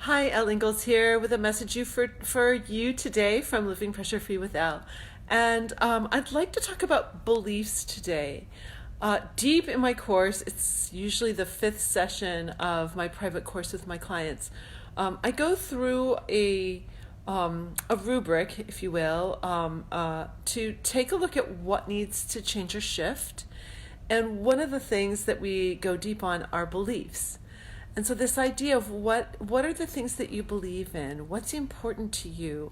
Hi, Elle Ingalls here with a message for you today from Living Pressure Free with Elle. And I'd like to talk about beliefs today. Deep in my course, it's usually the fifth session of my private course with my clients. I go through a rubric, if you will, to take a look at what needs to change or shift. And one of the things that we go deep on are beliefs. And so this idea of what are the things that you believe in? What's important to you?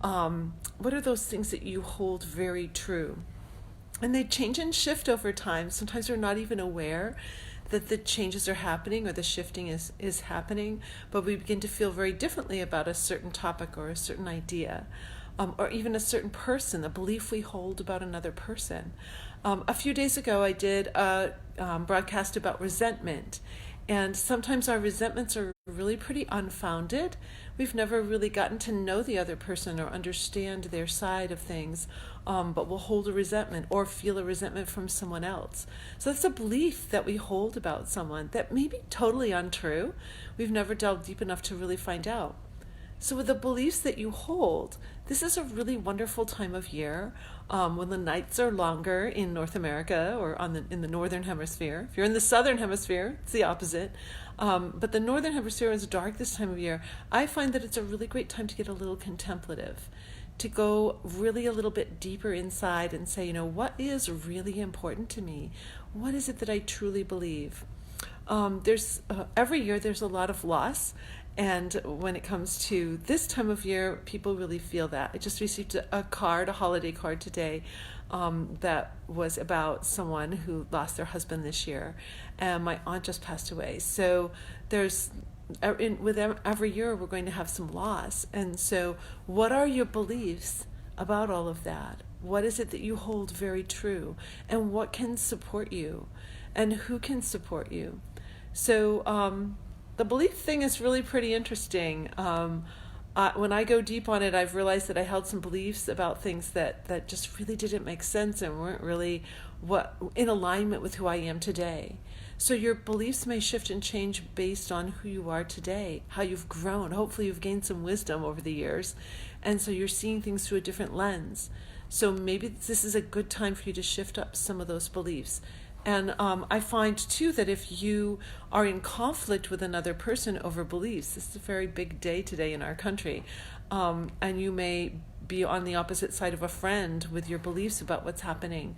What are those things that you hold very true? And they change and shift over time. Sometimes we're not even aware that the changes are happening or the shifting is happening, but we begin to feel very differently about a certain topic or a certain idea, or even a certain person, a belief we hold about another person. A few days ago, I did a broadcast about resentment. And sometimes our resentments are really pretty unfounded. We've never really gotten to know the other person or understand their side of things, but we'll hold a resentment or feel a resentment from someone else. So that's a belief that we hold about someone that may be totally untrue. We've never delved deep enough to really find out. So with the beliefs that you hold, this is a really wonderful time of year when the nights are longer in North America or in the Northern Hemisphere. If you're in the Southern Hemisphere, it's the opposite. But the Northern Hemisphere is dark this time of year. I find that it's a really great time to get a little contemplative, to go really a little bit deeper inside and say, what is really important to me? What is it that I truly believe? Every year there's a lot of loss. And when it comes to this time of year, people really feel that. I just received a holiday card today, that was about someone who lost their husband this year. And my aunt just passed away. So with every year, we're going to have some loss. And so what are your beliefs about all of that? What is it that you hold very true? And what can support you? And who can support you? So, the belief thing is really pretty interesting. When I go deep on it, I've realized that I held some beliefs about things that just really didn't make sense and weren't really in alignment with who I am today. So your beliefs may shift and change based on who you are today, how you've grown. Hopefully you've gained some wisdom over the years, and so you're seeing things through a different lens. So maybe this is a good time for you to shift up some of those beliefs. And I find, too, that if you are in conflict with another person over beliefs, this is a very big day today in our country, and you may be on the opposite side of a friend with your beliefs about what's happening.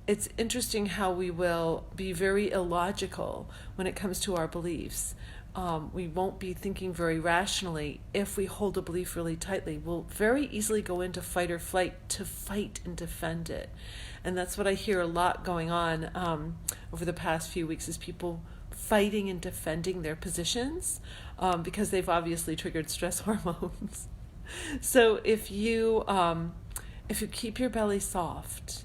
It's interesting how we will be very illogical when it comes to our beliefs. We won't be thinking very rationally if we hold a belief really tightly. We'll very easily go into fight or flight to fight and defend it. And that's what I hear a lot going on over the past few weeks is people fighting and defending their positions because they've obviously triggered stress hormones. So if you keep your belly soft,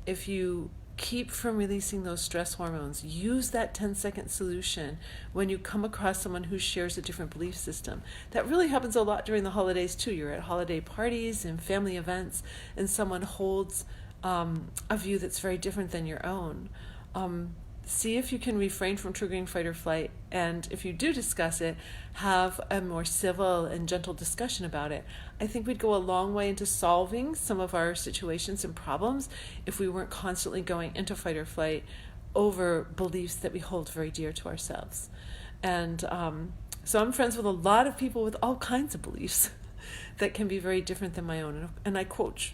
if you keep from releasing those stress hormones, use that 10-second solution when you come across someone who shares a different belief system. That really happens a lot during the holidays too. You're at holiday parties and family events and someone holds a view that's very different than your own. See if you can refrain from triggering fight or flight, and if you do discuss it, have a more civil and gentle discussion about it. I think we'd go a long way into solving some of our situations and problems if we weren't constantly going into fight or flight over beliefs that we hold very dear to ourselves. And so I'm friends with a lot of people with all kinds of beliefs that can be very different than my own. And I coach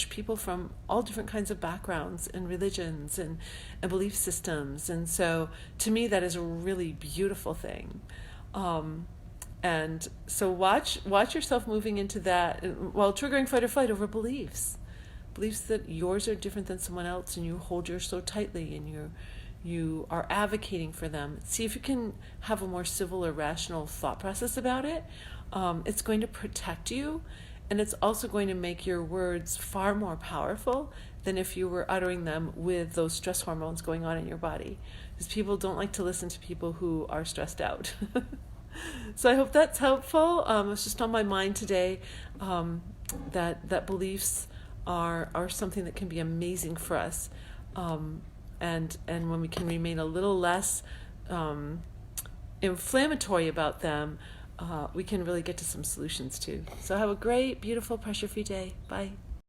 people from all different kinds of backgrounds and religions and belief systems. And so to me, that is a really beautiful thing. And so watch yourself moving into that while triggering fight or flight over beliefs that yours are different than someone else and you hold yours so tightly and you are advocating for them. See if you can have a more civil or rational thought process about it. It's going to protect you, and it's also going to make your words far more powerful than if you were uttering them with those stress hormones going on in your body. Because people don't like to listen to people who are stressed out. So I hope that's helpful. It's just on my mind today that beliefs are something that can be amazing for us. And when we can remain a little less inflammatory about them, we can really get to some solutions too. So have a great, beautiful, pressure-free day. Bye.